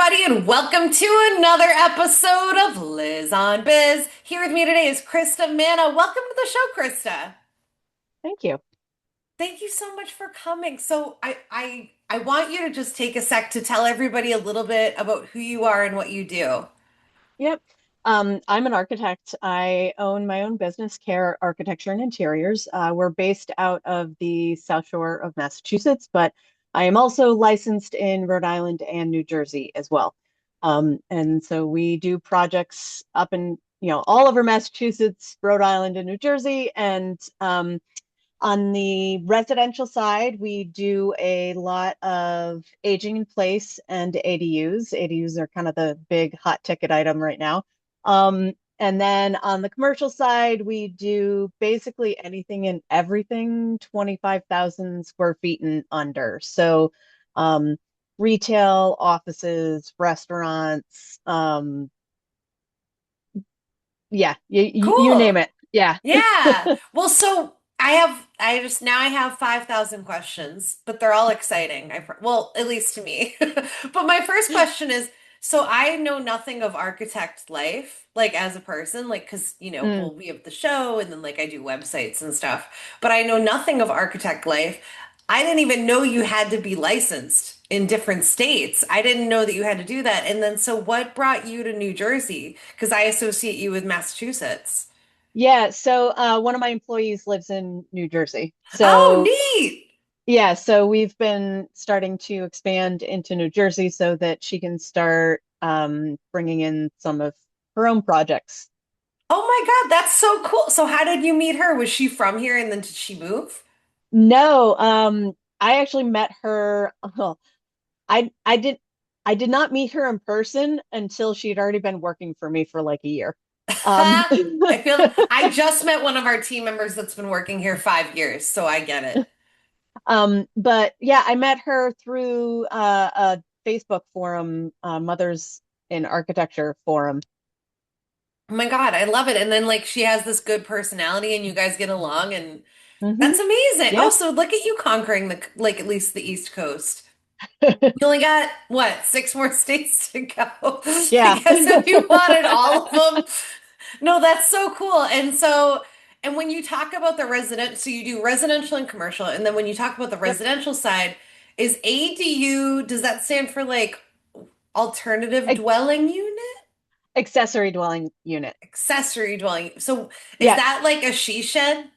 everybody, and welcome to another episode of Liz on Biz. Here with me today is Krista Manna. Welcome to the show, Krista. Thank you. Thank you so much for coming. So I want you to just take a sec to tell everybody a little bit about who you are and what you do. Yep. I'm an architect. I own my own business, Care Architecture and Interiors. We're based out of the South Shore of Massachusetts, but I am also licensed in Rhode Island and New Jersey as well. And so we do projects up in, all over Massachusetts, Rhode Island, and New Jersey. And on the residential side, we do a lot of aging in place and ADUs. ADUs are kind of the big hot ticket item right now. And then on the commercial side, we do basically anything and everything 25,000 square feet and under. So retail, offices, restaurants, yeah, you name Cool. it. Yeah. Yeah. Well, so I have 5,000 questions, but they're all exciting. Well, at least to me. But my first question is, so I know nothing of architect life, like as a person, like because Mm. well, we have the show and then like I do websites and stuff, but I know nothing of architect life. I didn't even know you had to be licensed in different states. I didn't know that you had to do that. And then so what brought you to New Jersey? Because I associate you with Massachusetts. Yeah, so one of my employees lives in New Jersey. Oh, So, neat. yeah, so we've been starting to expand into New Jersey so that she can start bringing in some of her own projects. Oh my God, that's so cool. So how did you meet her? Was she from here and then did she move? No, I actually met her. I did I did not meet her in person until she had already been working for me for like a year. Um, I just met one of our team members that's been working here 5 years, so I get it. but yeah, I met her through a Facebook forum, Mothers in Architecture forum. Oh my God, I love it. And then like she has this good personality and you guys get along and Hmm. that's amazing. Oh, Yeah. so look at you conquering the like at least the East Coast. You only got what, six more states to go. I Yeah. guess if you wanted all of them. No, that's so cool. And when you talk about the resident, so you do residential and commercial, and then when you talk about the Yep. residential side, is ADU, does that stand for like alternative Ac- dwelling unit? Accessory dwelling unit. Accessory dwelling. So is Yeah, that like a she shed?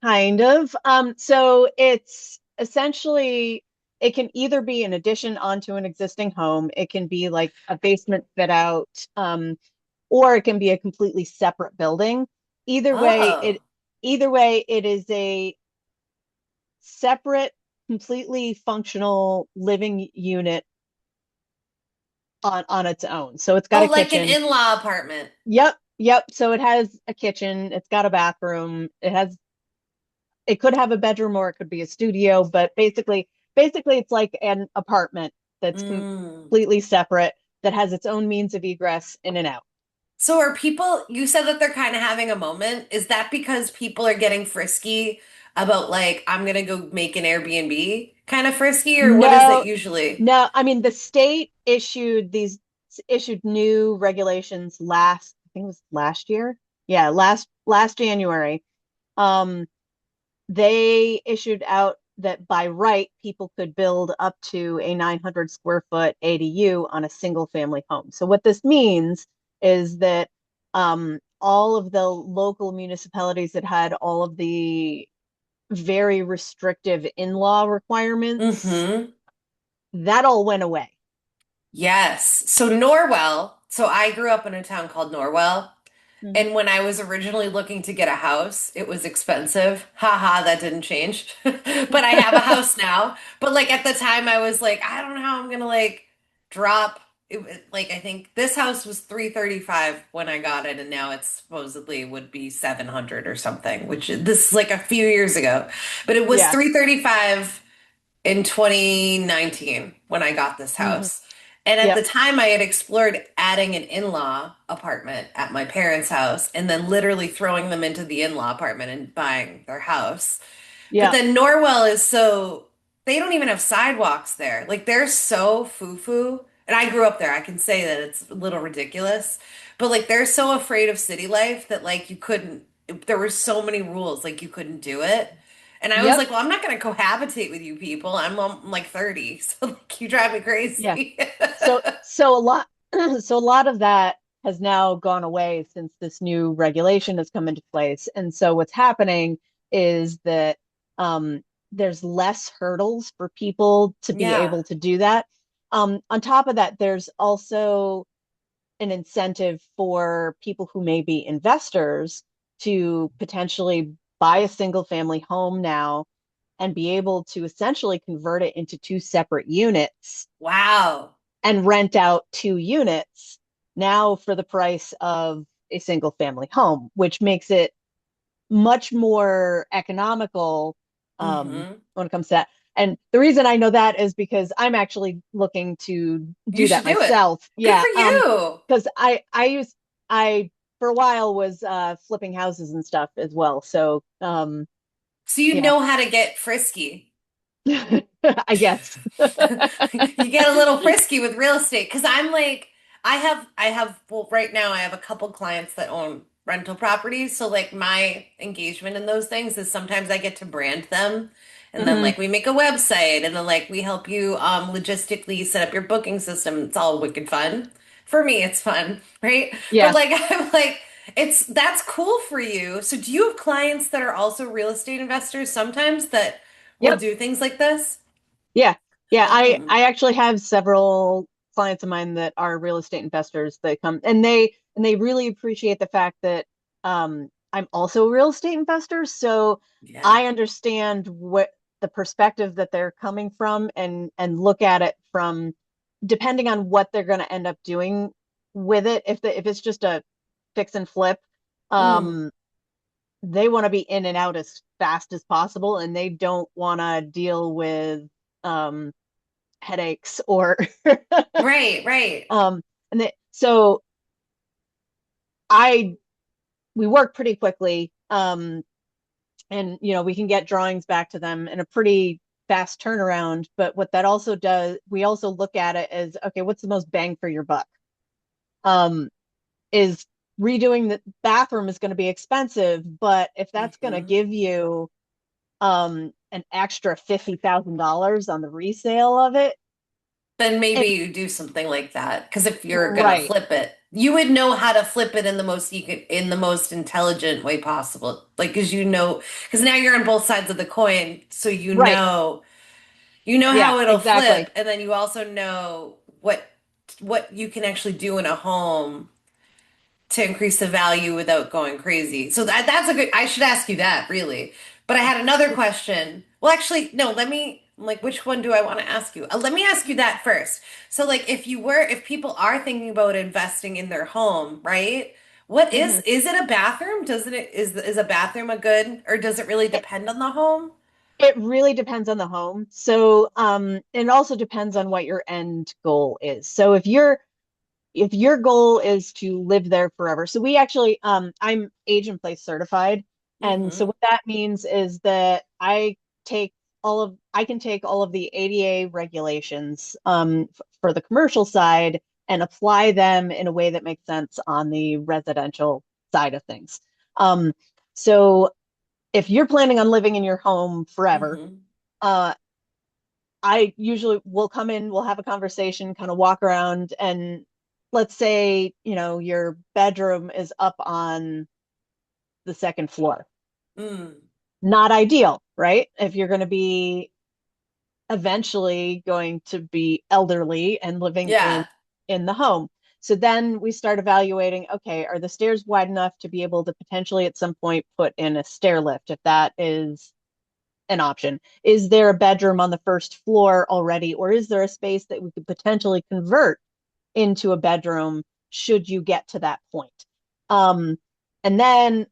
kind of. So it's essentially it can either be an addition onto an existing home, it can be like a basement fit out, or it can be a completely separate building. Either way, Oh. it is a separate, completely functional living unit on its own. So it's got Oh, a like an kitchen. in-law apartment. Yep, yep. So it has a kitchen, it's got a bathroom, it could have a bedroom or it could be a studio, but basically it's like an apartment that's Mm. completely separate that has its own means of egress in and out. So are people, you said that they're kind of having a moment. Is that because people are getting frisky about like, I'm gonna go make an Airbnb kind of frisky, or what is it No, usually? no, I mean the state issued new regulations I think it was last year. Yeah, last January. Um, they issued out that by right, people could build up to a 900 square foot ADU on a single family home. So what this means is that all of the local municipalities that had all of the very restrictive in-law requirements, Mm-hmm. that all went away. Yes. So Norwell, so I grew up in a town called Norwell. Mhm. And when I was originally looking to get a house, it was expensive. Haha, that didn't change. But I have a house now. But like at the time I was like, I don't know how I'm gonna like drop like I think this house was 335 when I got it and now it's supposedly would be 700 or something, this is like a few years ago. But it was Yeah. 335 in 2019 when I got this Hmm. house. And at the Yep. time, I had explored adding an in-law apartment at my parents' house and then literally throwing them into the in-law apartment and buying their house. But Yep. then Norwell is so, they don't even have sidewalks there. Like they're so foo-foo. And I grew up there. I can say that it's a little ridiculous, but like they're so afraid of city life that like you couldn't, there were so many rules, like you couldn't do it. And I was Yep. like, well, I'm not going to cohabitate with you people. I'm like 30, so like you drive me Yeah. crazy. So a lot so a lot of that has now gone away since this new regulation has come into place. And so what's happening is that there's less hurdles for people to be Yeah. able to do that. On top of that, there's also an incentive for people who may be investors to potentially buy a single family home now and be able to essentially convert it into two separate units Wow. and rent out two units now for the price of a single family home, which makes it much more economical Hmm. when it comes to that. And the reason I know that is because I'm actually looking to You do should that do it. myself. Good Yeah, for you. because I for a while was flipping houses and stuff as well. So So you yeah, know how to get frisky. I guess. You get a little frisky with real estate because I'm like well right now I have a couple clients that own rental properties, so like my engagement in those things is sometimes I get to brand them, and then Hmm. like we make a website, and then like we help you logistically set up your booking system. It's all wicked fun. For me it's fun, right? But Yeah. like I'm like it's that's cool for you. So do you have clients that are also real estate investors sometimes that will Yep. do things like this? Yeah. Yeah. Hmm. I actually have several clients of mine that are real estate investors that come and they really appreciate the fact that I'm also a real estate investor. So Yeah. I understand what the perspective that they're coming from and look at it from depending on what they're going to end up doing with it. If it's just a fix and flip, Mm. um, they want to be in and out as fast as possible, and they don't want to deal with um, headaches or Right, right. and so I we work pretty quickly, and we can get drawings back to them in a pretty fast turnaround. But what that also does, we also look at it as, okay, what's the most bang for your buck? Um, is redoing the bathroom is going to be expensive, but if that's going to Hmm. give you an extra $50,000 on the resale of it, Then maybe and you do something like that. Because if you're gonna right, flip it, you would know how to flip it in the most in the most intelligent way possible. Like, because now you're on both sides of the coin, so right, you know yeah, how it'll exactly. flip, and then you also know what you can actually do in a home to increase the value without going crazy. So that's a good, I should ask you that really. But I had another question. Well, actually, no, like, which one do I want to ask you? Let me ask you that first. So, like, if people are thinking about investing in their home, right? Mhm. Is it a bathroom? Doesn't it, is a bathroom a good, or does it really It, depend on the home? it really depends on the home. So, it also depends on what your end goal is. So if your goal is to live there forever. So we actually, I'm age and place certified. And so Mm-hmm. what that means is that I can take all of the ADA regulations, for the commercial side and apply them in a way that makes sense on the residential side of things. Um, so if you're planning on living in your home forever, Mm-hmm. uh, I usually will come in, we'll have a conversation, kind of walk around, and let's say, your bedroom is up on the second floor. Mm. Not ideal, right? If you're going to be eventually going to be elderly and living Yeah. in the home. So then we start evaluating, okay, are the stairs wide enough to be able to potentially at some point put in a stair lift if that is an option? Is there a bedroom on the first floor already, or is there a space that we could potentially convert into a bedroom should you get to that point? Um, and then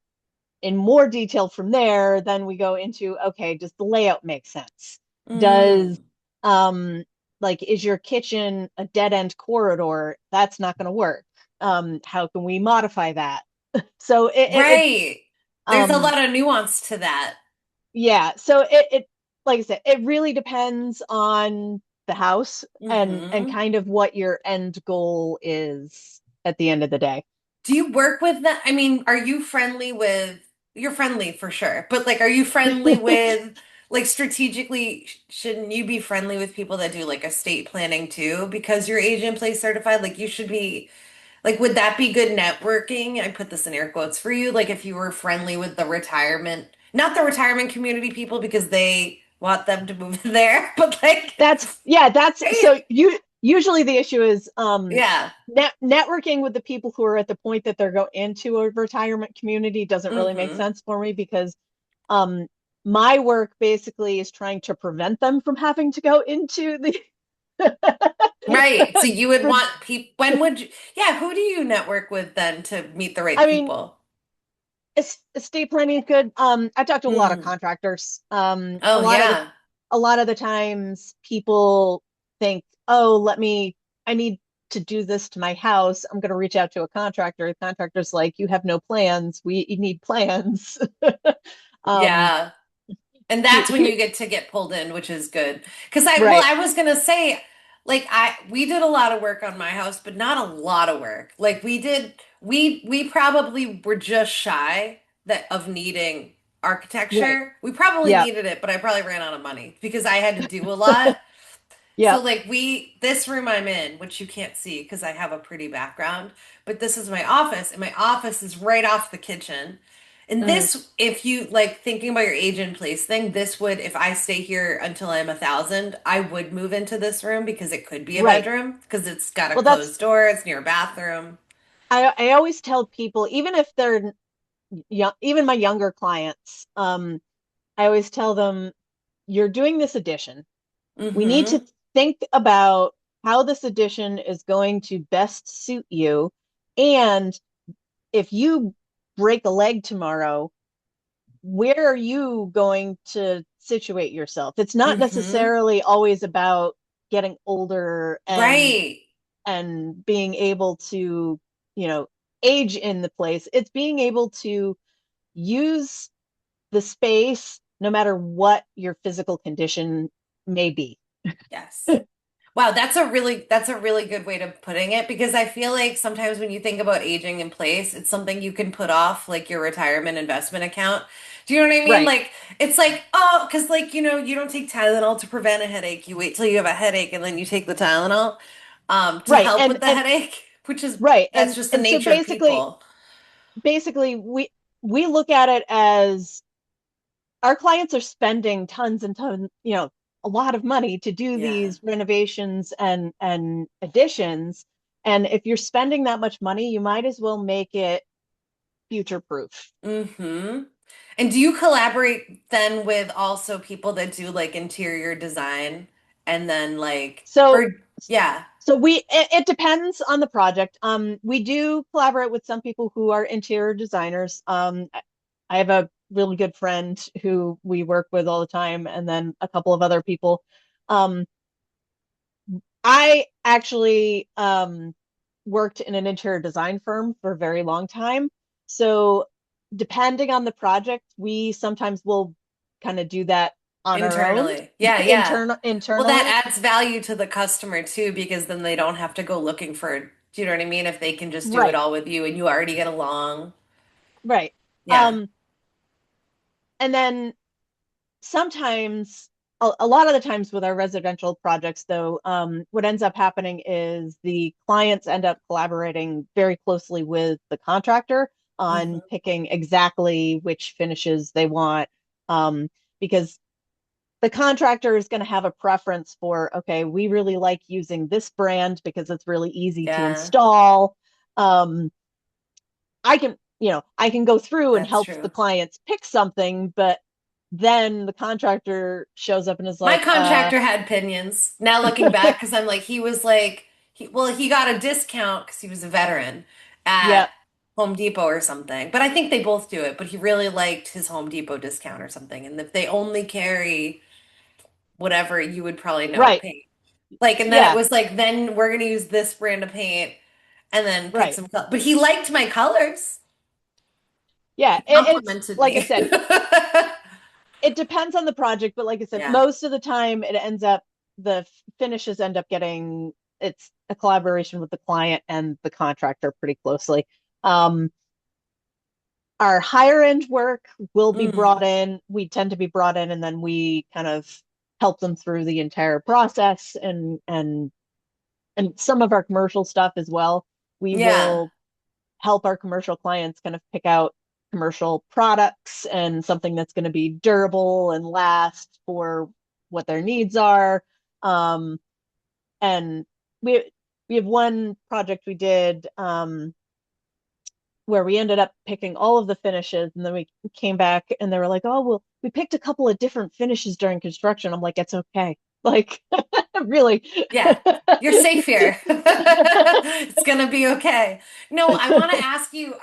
in more detail from there, then we go into, okay, does the layout make sense? Does Mm. um is your kitchen a dead end corridor? That's not going to work. How can we modify that? So it's Right. There's a um lot of nuance to that. yeah, so it like I said, it really depends on the house and Hmm. kind of what your end goal is at the end of the day. Do you work with that? I mean, are you friendly with, you're friendly for sure, but like, are you friendly with, like, strategically, shouldn't you be friendly with people that do like estate planning too? Because you're age in place certified, like, you should be, like, would that be good networking? I put this in air quotes for you. Like, if you were friendly with the retirement, not the retirement community people because they want them to move there, but like, That's right? so you usually the issue is Yeah. networking with the people who are at the point that they're going into a retirement community doesn't really make Hmm. sense for me because um my work basically is trying to prevent them from having to go into the Right. So you would want people, when would you, yeah, who do you network with then to meet the right I mean, people? estate planning is good. I talked to a lot of Mm. contractors. Oh, yeah. A lot of the times people think, oh, I need to do this to my house. I'm going to reach out to a contractor. The contractor's like, you have no plans. You need plans. um, Yeah. And he, that's when he, you get to get pulled in, which is good. Because well, right. I was gonna say, like, we did a lot of work on my house, but not a lot of work. Like, we probably were just shy of needing Right. architecture. We probably Yeah. needed it, but I probably ran out of money because I had to do a lot. Yeah. So like this room I'm in, which you can't see because I have a pretty background, but this is my office, and my office is right off the kitchen. And Mhm. this, if you like thinking about your age in place thing, this would, if I stay here until I'm 1,000, I would move into this room because it could be a Right. bedroom because it's got a Well, that's, closed door, it's near a bathroom. I always tell people, even if they're young, even my younger clients, I always tell them, you're doing this addition. We need to Mm-hmm. think about how this addition is going to best suit you. And if you break a leg tomorrow, where are you going to situate yourself? It's not Mm-hmm. necessarily always about getting older Right. and being able to, you know, age in the place. It's being able to use the space no matter what your physical condition may be. Yes. Wow, that's a really good way to putting it because I feel like sometimes when you think about aging in place, it's something you can put off like your retirement investment account. Do you know what I mean? Right. Like it's like, oh, because like, you don't take Tylenol to prevent a headache. You wait till you have a headache and then you take the Tylenol to Right. help with the headache, which is Right. that's just the So nature of people. basically we look at it as our clients are spending tons and tons, a lot of money to do Yeah. these renovations and additions. And if you're spending that much money, you might as well make it future proof. Mm-hmm. And do you collaborate then with also people that do like interior design and then like So or yeah. it depends on the project. We do collaborate with some people who are interior designers. I have a really good friend who we work with all the time, and then a couple of other people. Um, I actually worked in an interior design firm for a very long time. So depending on the project, we sometimes will kind of do that on our own, Internally. Yeah, yeah. Well, internally. that adds value to the customer too, because then they don't have to go looking for, do you know what I mean? If they can just do it Right, all with you and you already get along. right. Yeah. Um, and then sometimes a lot of the times with our residential projects though, what ends up happening is the clients end up collaborating very closely with the contractor on Hmm. picking exactly which finishes they want, because the contractor is going to have a preference for, okay, we really like using this brand because it's really easy to Yeah, install. I can go through and that's help the true. clients pick something, but then the contractor shows up and is My like, contractor had opinions. Now looking back, because I'm like, he was like, he got a discount because he was a veteran at yeah, Home Depot or something. But I think they both do it. But he really liked his Home Depot discount or something. And if they only carry whatever, you would probably know right, paint. Like, and then it yeah, was like, then we're gonna use this brand of paint and then pick right, some color. But he liked my colors. yeah. He It's complimented like I me. said, it depends on the project, but like I said, Yeah. most of the time it ends up. the finishes end up getting, it's a collaboration with the client and the contractor pretty closely. Um, our higher end work will be brought Mm, in. We tend to be brought in, and then we kind of help them through the entire process, and some of our commercial stuff as well. We yeah. will help our commercial clients kind of pick out commercial products and something that's going to be durable and last for what their needs are. Um, and we we have one project we did where we ended up picking all of the finishes, and then we came back and they were like, "Oh, well, we picked a couple of different finishes during construction." I'm like, "It's okay." Like, really. Yeah, you're safe here. It's gonna be okay. No, I want to ask you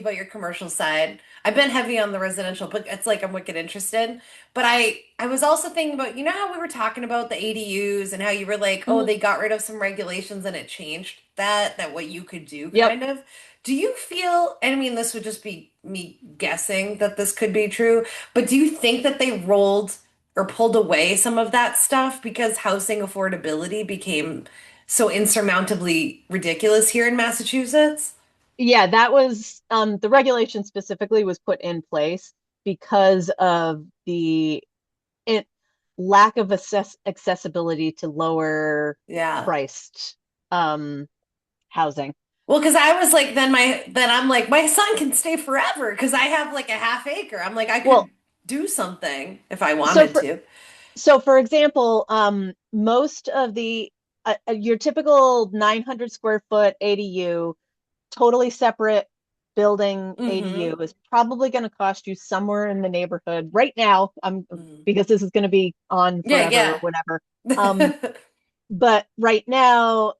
about your commercial side. I've been heavy on the residential, but it's like I'm wicked interested. But I was also thinking about, you know how we were talking about the ADUs and how you were like, oh, Mhm. they got rid of some regulations and it changed that what you could do Yep. kind of. Do you feel, and I mean, this would just be me guessing that this could be true, but do you think that they rolled or pulled away some of that stuff because housing affordability became so insurmountably ridiculous here in Massachusetts? Yeah, that was the regulation specifically was put in place because of the it, lack of accessibility to lower Yeah. priced um, housing. Well, because I was like, then I'm like, my son can stay forever because I have like a half acre. I'm like, I Well, could do something if I so wanted for to. so for example, most of the your typical 900 square foot ADU, totally separate building ADU Mm-hmm. is probably going to cost you somewhere in the neighborhood right now. Mm. Because this is going to be on forever or Yeah, whatever. Um, yeah. but right now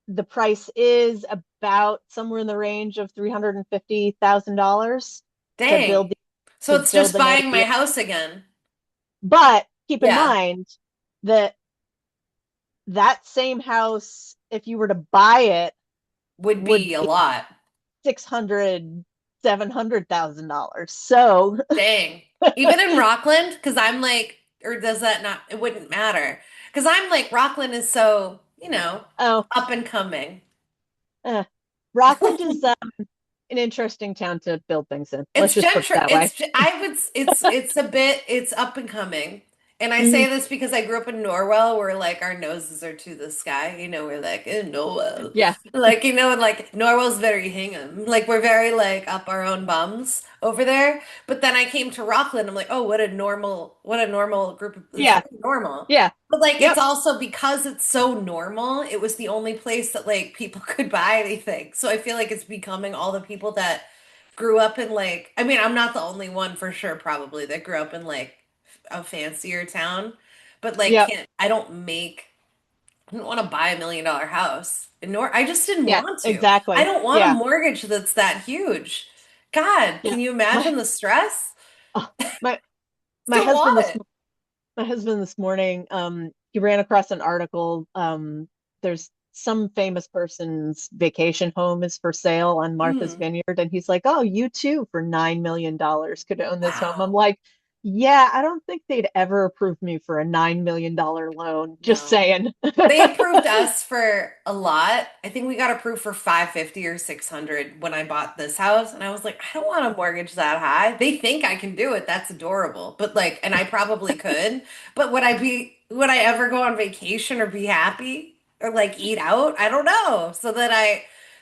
the price is about somewhere in the range of $350,000 to Dang. build So to it's build just an buying my ADU. house again. But keep in Yeah, mind that that same house, if you were to buy it, would would be a be lot. 600, $700,000. So, Dang. Even in Rockland, because I'm like, or does that not, it wouldn't matter. Because I'm like, Rockland is so, oh, up and coming. eh. Rockland is an interesting town to build things in. Let's It's just put it that way. I would, it's a bit, it's up and coming. And I Mhm. say this because I grew up in Norwell, where like our noses are to the sky. We're like in Norwell, Yeah, like and like Norwell's very hingham, like we're very like up our own bums over there. But then I came to Rockland, I'm like, oh, what a normal group of, it's yeah, very normal. yeah, But like it's yep, also because it's so normal, it was the only place that like people could buy anything. So I feel like it's becoming all the people that grew up in like, I mean, I'm not the only one for sure, probably that grew up in like a fancier town, but like yep, can't I don't want to buy $1 million house. Nor I just didn't yeah, want to. I exactly. don't want a Yeah, mortgage that's that huge. God, yeah. can you My imagine the stress? oh, my my Don't husband want this it. my husband this morning, he ran across an article. There's some famous person's vacation home is for sale on Martha's Mm, Vineyard, and he's like, "Oh, you too for $9 million could own this home." I'm wow. like, "Yeah, I don't think they'd ever approve me for a $9 million loan." Just No. saying. They approved us for a lot. I think we got approved for 550 or 600 when I bought this house. And I was like, I don't want a mortgage that high. They think I can do it. That's adorable. But like, and I probably could. But would I ever go on vacation or be happy or like eat out? I don't know.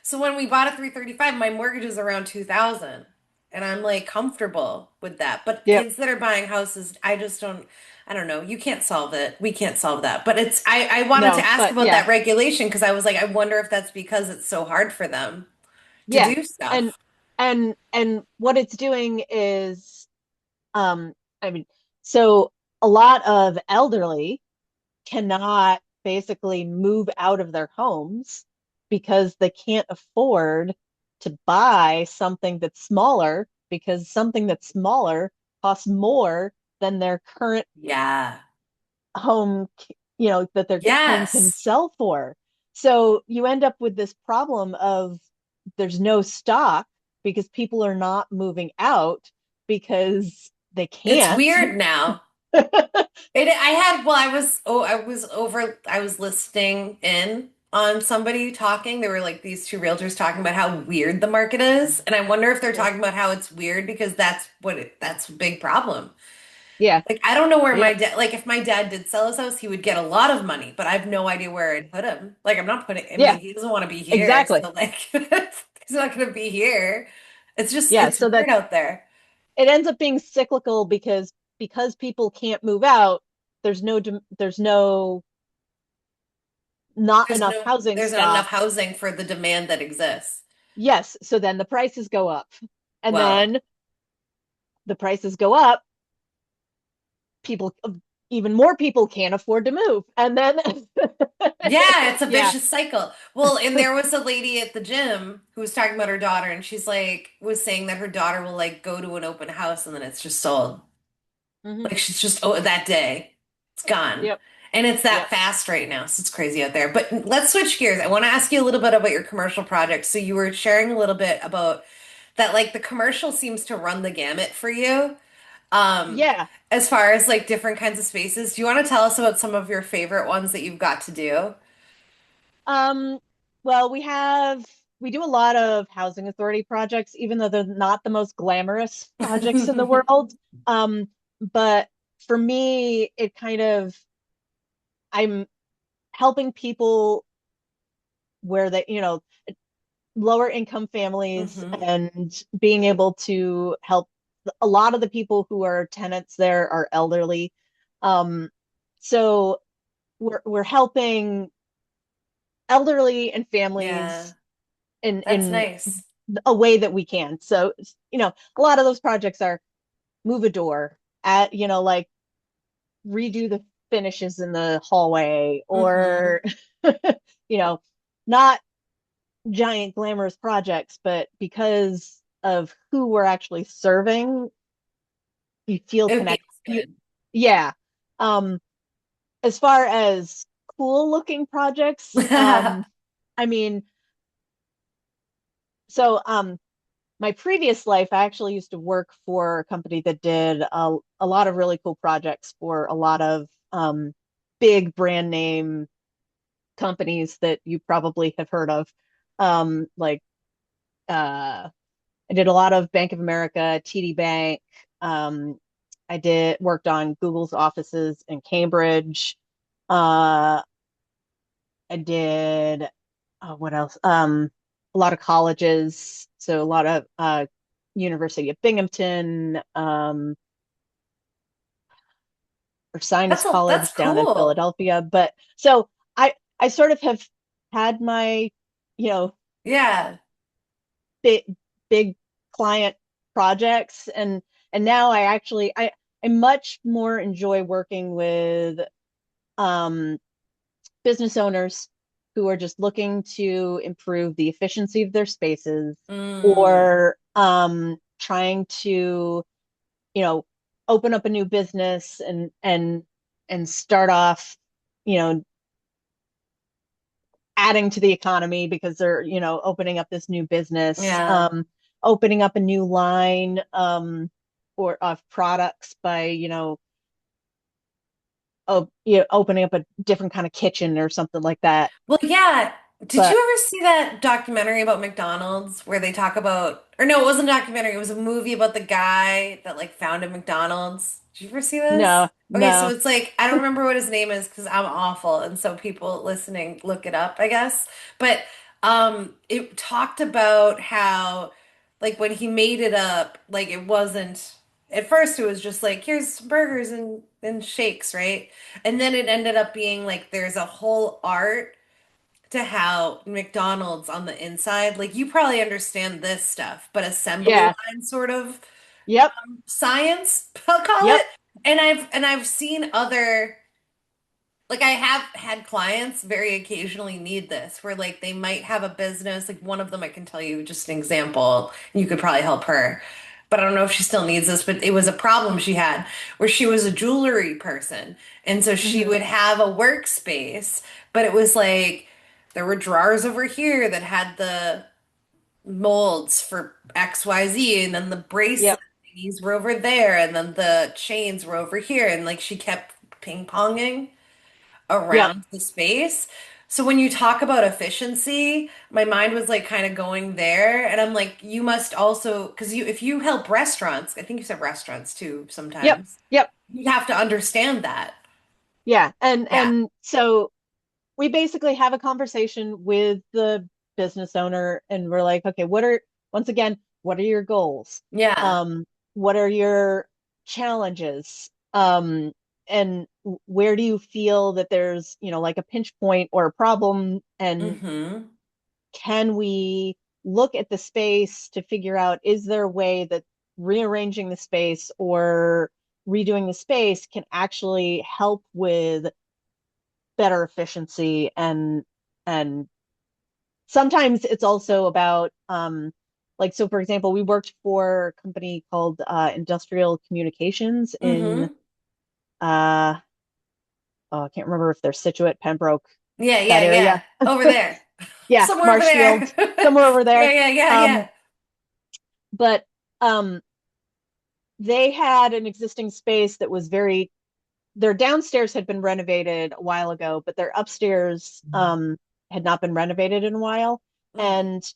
So when we bought a 335, my mortgage is around 2000. And I'm like comfortable with that. But Yep. kids that are buying houses, I don't know. You can't solve it. We can't solve that. But I wanted to No, ask but about yeah, that regulation because I was like, I wonder if that's because it's so hard for them to yeah, do and stuff. and what it's doing is, um, I mean, so a lot of elderly cannot basically move out of their homes because they can't afford to buy something that's smaller, because something that's smaller costs more than their current Yeah. home, that their home can Yes. sell for. So you end up with this problem of there's no stock because people are not moving out because they It's can't. weird now. I was listening in on somebody talking. There were like these two realtors talking about how weird the market is. And I wonder if they're Yep. talking about how it's weird because that's a big problem. Yeah. Like, I don't know where my Yep. dad, like, if my dad did sell his house, he would get a lot of money, but I have no idea where I'd put him. Like, I'm not putting, I Yeah. mean, he doesn't want to be here. Exactly. So, like, he's not going to be here. Yeah. It's So that weird out there. it ends up being cyclical because people can't move out. There's no not enough housing There's not enough stock. housing for the demand that exists. Yes. So then the prices go up, and Well, then the prices go up. People, even more people can't afford to move, and then yeah, it's a yeah. vicious cycle. Well, and there was a lady at the gym who was talking about her daughter, and she's like, was saying that her daughter will like go to an open house and then it's just sold. Hmm. Like she's just, oh, that day, it's gone. Yep. And it's that Yep. fast right now, so it's crazy out there. But let's switch gears. I want to ask you a little bit about your commercial projects. So you were sharing a little bit about that, like the commercial seems to run the gamut for you. Um, Yeah. as far as like different kinds of spaces. Do you want to tell us about some of your favorite ones that you've got to do? Um, well, we do a lot of housing authority projects, even though they're not the most glamorous projects in the world. Um, but for me, it kind of I'm helping people where they, lower income families hmm and being able to help a lot of the people who are tenants there are elderly. Um, so we're helping elderly and Yeah, families that's in nice. a way that we can. So, a lot of those projects are move a door at, like redo the finishes in the hallway hmm or, you know, not giant glamorous projects, but because of who we're actually serving, you feel It connected. feels good. Yeah. Um, as far as cool looking projects, I mean, so my previous life, I actually used to work for a company that did a lot of really cool projects for a lot of big brand name companies that you probably have heard of. Like I did a lot of Bank of America, TD Bank. Um, I did worked on Google's offices in Cambridge. Uh, I did what else? A lot of colleges, so a lot of University of Binghamton, or Sinus That's College down in cool. Philadelphia. But so I sort of have had my, you know, Yeah. big big client projects, and now I much more enjoy working with um business owners who are just looking to improve the efficiency of their spaces, Mm, or trying to, you know, open up a new business and start off, you know, adding to the economy because they're, opening up this new business, yeah. opening up a new line or of products by, opening up a different kind of kitchen or something like that. Well, yeah. Did you But ever see that documentary about McDonald's where they talk about, or no, it wasn't a documentary, it was a movie about the guy that like founded McDonald's. Did you ever see this? no, Okay, so no. it's like, I don't remember what his name is because I'm awful. And so people listening look it up, I guess. But it talked about how like when he made it up, like it wasn't at first it was just like here's some burgers and shakes, right? And then it ended up being like there's a whole art to how McDonald's on the inside, like you probably understand this stuff, but assembly Yeah. line sort of Yep. science, I'll call Yep. it. And I've seen other like I have had clients very occasionally need this where like they might have a business, like one of them I can tell you just an example, and you could probably help her. But I don't know if she still needs this, but it was a problem she had where she was a jewelry person. And so she Hmm. would have a workspace, but it was like there were drawers over here that had the molds for XYZ and then the bracelet Yep. These were over there, and then the chains were over here, and like she kept ping-ponging Yep. around the space. So when you talk about efficiency, my mind was like kind of going there, and I'm like, you must also, because you if you help restaurants, I think you said restaurants too Yep. sometimes, Yep. you have to understand that. Yeah. Yeah. And so we basically have a conversation with the business owner and we're like, okay, once again, what are your goals? Yeah. What are your challenges? And where do you feel that there's, like a pinch point or a problem? And Mm-hmm. can we look at the space to figure out, is there a way that rearranging the space or redoing the space can actually help with better efficiency and sometimes it's also about like so for example we worked for a company called Industrial Communications in Mm-hmm. uh oh, I can't remember if they're Situate, Pembroke, Yeah, that yeah, area. yeah. Over there. Yeah, Somewhere over there. Marshfield, somewhere over Yeah, there. yeah, yeah, um yeah. but they had an existing space that was very their downstairs had been renovated a while ago, but their upstairs had not been renovated in a while. Mm. And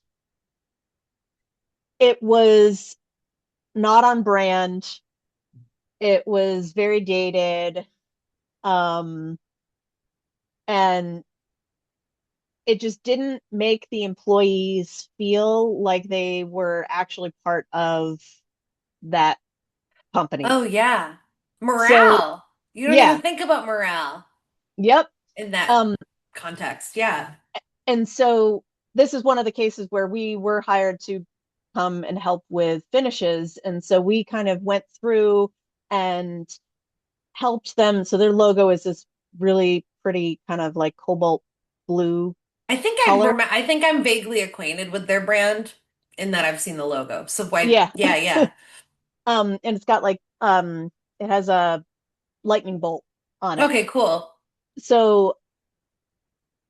it was not on brand. It was very dated. Um, and it just didn't make the employees feel like they were actually part of that company. Oh, yeah. So, Morale. You don't even yeah, think about morale yep. in that Um, context. Yeah. and so this is one of the cases where we were hired to come and help with finishes. And so we kind of went through and helped them. So their logo is this really pretty kind of like cobalt blue color. I think I'm vaguely acquainted with their brand in that I've seen the logo. So why Yeah. yeah, yeah. And it's got like it has a lightning bolt on it. Okay, cool. So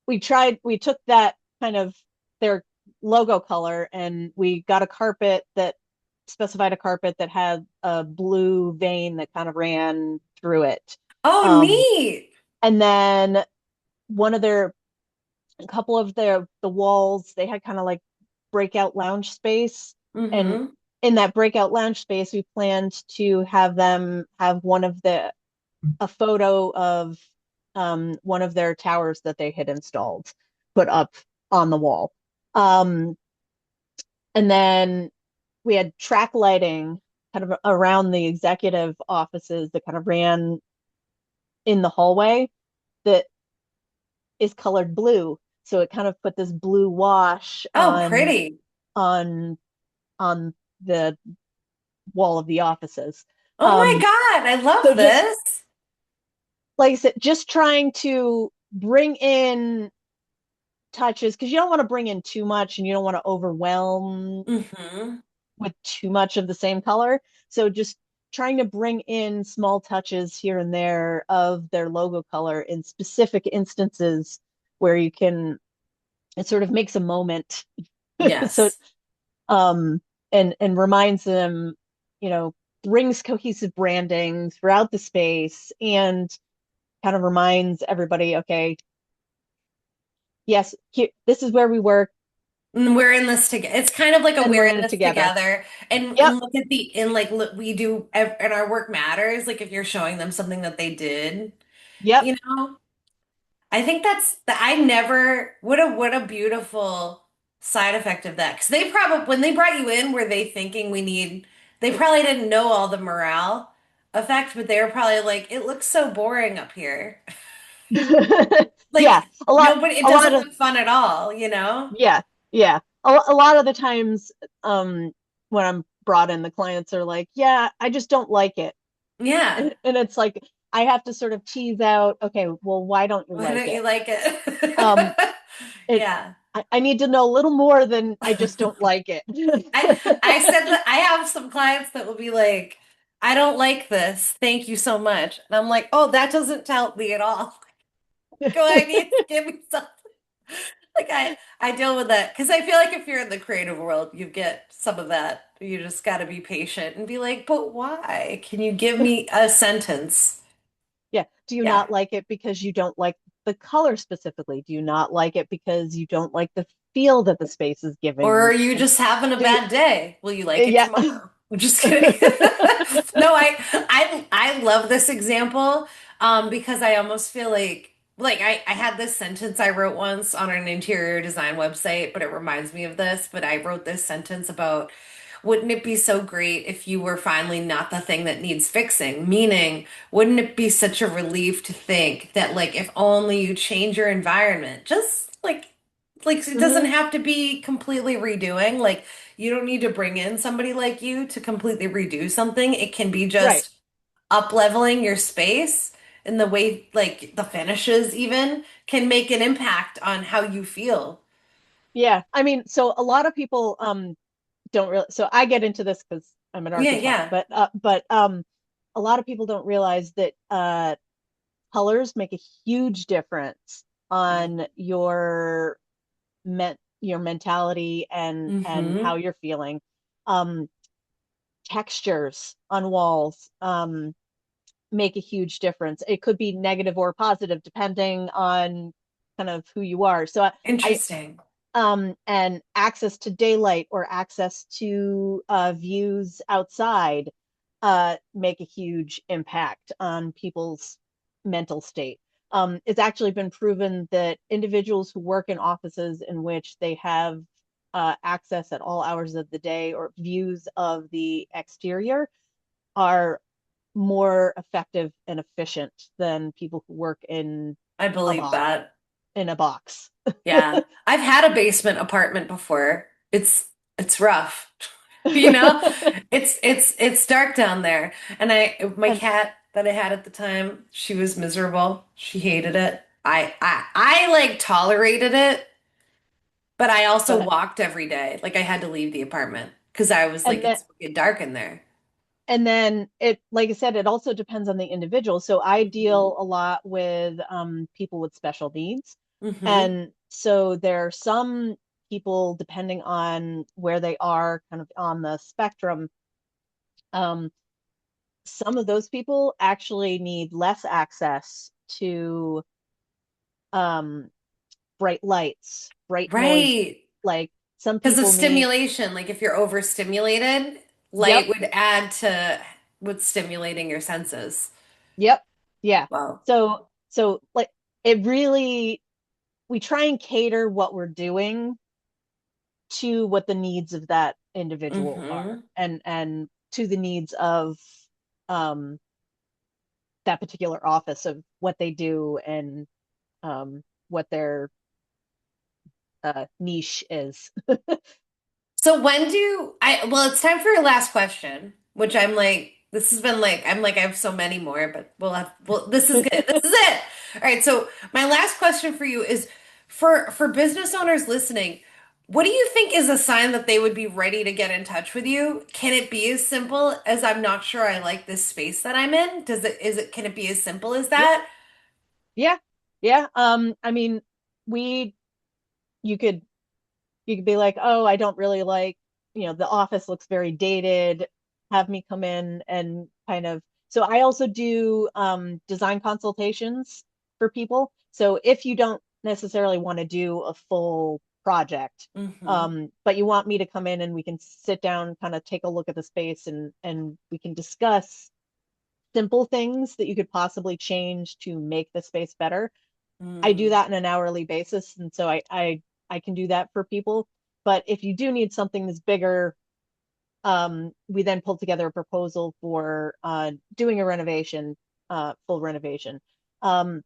we took that kind of their logo color and we got a carpet that specified a carpet that had a blue vein that kind of ran through it. Oh, Um, neat. and then one of their a couple of the walls they had kind of like breakout lounge space, and Mm-hmm. in that breakout lounge space we planned to have them have one of the a photo of one of their towers that they had installed put up on the wall. um, and then we had track lighting kind of around the executive offices that kind of ran in the hallway that is colored blue, so it kind of put this blue wash Oh, pretty. on on the wall of the offices. Oh my Um, God, I love so just this. like I said, just trying to bring in touches because you don't want to bring in too much and you don't want to overwhelm Mm-hmm. with too much of the same color. So just trying to bring in small touches here and there of their logo color in specific instances where you can it sort of makes a moment. So Yes. um and reminds them, you know, brings cohesive branding throughout the space and kind of reminds everybody, okay, yes, here, this is where we work And we're in this together. It's kind of like a and we're we're in in it this together. together. Yep. And look at the in like look, we do and our work matters. Like if you're showing them something that they did, Yep. you know. I think that's the I never what a beautiful side effect of that. Because they probably when they brought you in, were they thinking we need they probably didn't know all the morale effect, but they were probably like, it looks so boring up here. Yeah, Like nobody it a lot doesn't of look fun at all, you know? yeah, yeah. A lot of the times when I'm brought in, the clients are like, yeah, I just don't like it. Yeah. And it's like I have to sort of tease out, okay, well, why don't you Why like don't you it? like Um, it? it Yeah. I need to know a little more than I just don't like it. I said that I have some clients that will be like, I don't like this. Thank you so much. And I'm like, oh, that doesn't help me at all. Go ahead, give me something. Like I deal with that because I feel like if you're in the creative world, you get some of that. You just got to be patient and be like, but why? Can you give me a sentence? Yeah. Do you Yeah. not like it because you don't like the color specifically? Do you not like it because you don't like the feel that the space is Or giving? are you just having a Do you, bad day? Will you like it yeah. tomorrow? I'm just kidding. No, I love this example because I almost feel like I had this sentence I wrote once on an interior design website, but it reminds me of this. But I wrote this sentence about wouldn't it be so great if you were finally not the thing that needs fixing? Meaning, wouldn't it be such a relief to think that like if only you change your environment, just like it doesn't Hmm. have to be completely redoing. Like you don't need to bring in somebody like you to completely redo something. It can be Right. just up leveling your space and the way like the finishes even can make an impact on how you feel. Yeah. I mean, so a lot of people don't really, so I get into this because I'm an Yeah, architect, yeah. but a lot of people don't realize that colors make a huge difference on your mentality and how Mm-hmm. you're feeling. Um, Textures on walls make a huge difference. It could be negative or positive depending on kind of who you are. So I Interesting. and access to daylight or access to views outside make a huge impact on people's mental state. It's actually been proven that individuals who work in offices in which they have access at all hours of the day or views of the exterior are more effective and efficient than people who work I a believe box that. in a box. Yeah. I've had a basement apartment before. It's rough. You know? It's dark down there. And my And cat that I had at the time, she was miserable. She hated it. I like tolerated it, but I also but walked every day. Like I had to leave the apartment because I was like, and then it's wicked dark in there. and then it, like I said, it also depends on the individual. So I Hmm. deal a lot with people with special needs. Hmm. And so there are some people, depending on where they are kind of on the spectrum, um, some of those people actually need less access to um, bright lights, bright noise. Right. Like some Because of people need, stimulation, like if you're overstimulated, light yep, would add to what's stimulating your senses. yep, yeah. Wow. So like it really, we try and cater what we're doing to what the needs of that individual are, Hmm. and to the needs of um that particular office of what they do and what their niche is. So when do I, well, it's time for your last question, which I'm like, this has been like, I'm like, I have so many more, but well, this is good. This is it. All right. So my last question for you is for business owners listening, what do you think is a sign that they would be ready to get in touch with you? Can it be as simple as I'm not sure I like this space that I'm in? Can it be as simple as Yeah, that? yeah, yeah. I mean, we you could you could be like, oh, I don't really like, the office looks very dated. Have me come in and kind of. So I also do design consultations for people. So if you don't necessarily want to do a full project, Hmm. but you want me to come in and we can sit down, kind of take a look at the space and we can discuss simple things that you could possibly change to make the space better. I do Mm. that on an hourly basis, and so I can do that for people. But if you do need something that's bigger, we then pull together a proposal for doing a renovation, full renovation. Um,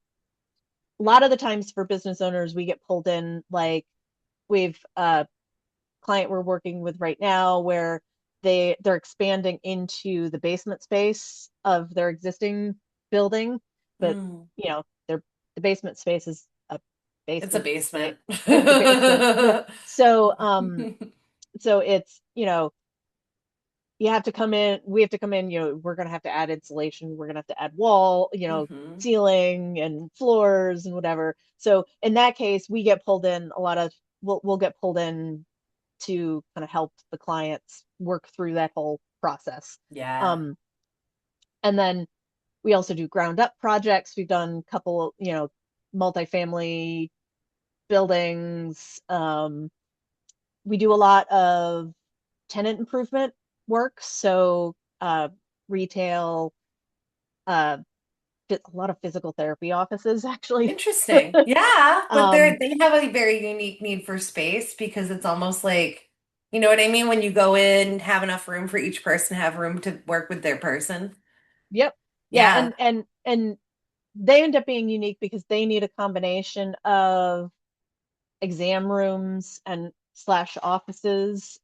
a lot of the times for business owners, we get pulled in. Like we've a client we're working with right now where they're expanding into the basement space of their existing building, but Mm. their the basement space is a It's a basement space. basement. It's a, ba- it's a, yeah. So, so it's, you know, so it's, you know, so it's, you know, so it's, you know, so it's, you know, so it's, you know, so it's, you know, so it's, you know, so it's, you know, so it's, you know, so it's, you know, so it's, you know, so it's, you know, so it's, you know, so it's, you know, so it's, you know, so it's, you know, so it's, you know, so it's, you know, you have to come in, we have to come in, we're going to have to add insulation, we're going to have to add wall, Hmm. ceiling and floors and whatever. So in that case, we get pulled in a lot of, we'll get pulled in to kind of help the clients work through that whole process. Yeah. Um, and then we also do ground up projects. We've done a couple, multifamily buildings. We do a lot of tenant improvement work. So retail, uh, a lot of physical therapy offices actually. Interesting. Yeah, but um, they have a very unique need for space because it's almost like, you know what I mean? When you go in, have enough room for each person, have room to work with their person. yep. Yeah, Yeah. and they end up being unique because they need a combination of exam rooms and slash offices.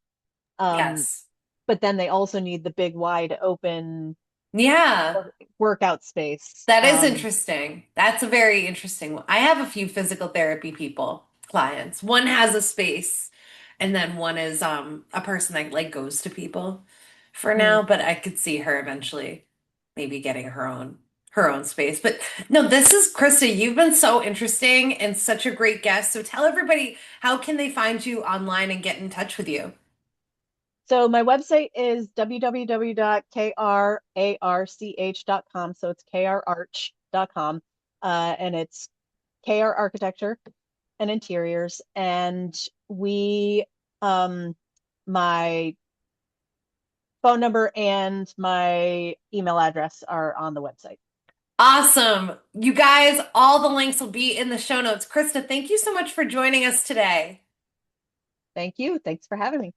Um, Yes. but then they also need the big wide open Yeah. workout space. That is interesting. That's a very interesting one. I have a few physical therapy people, clients. One has a space, and then one is a person that like goes to people for Mm. now, but I could see her eventually maybe getting her own space. But no, this is Krista. You've been so interesting and such a great guest. So tell everybody, how can they find you online and get in touch with you? So my website is www.krarch.com. So it's krarch.com. And it's KR Architecture and Interiors. And we, my phone number and my email address are on the website. Awesome. You guys, all the links will be in the show notes. Krista, thank you so much for joining us today. Thank you. Thanks for having me.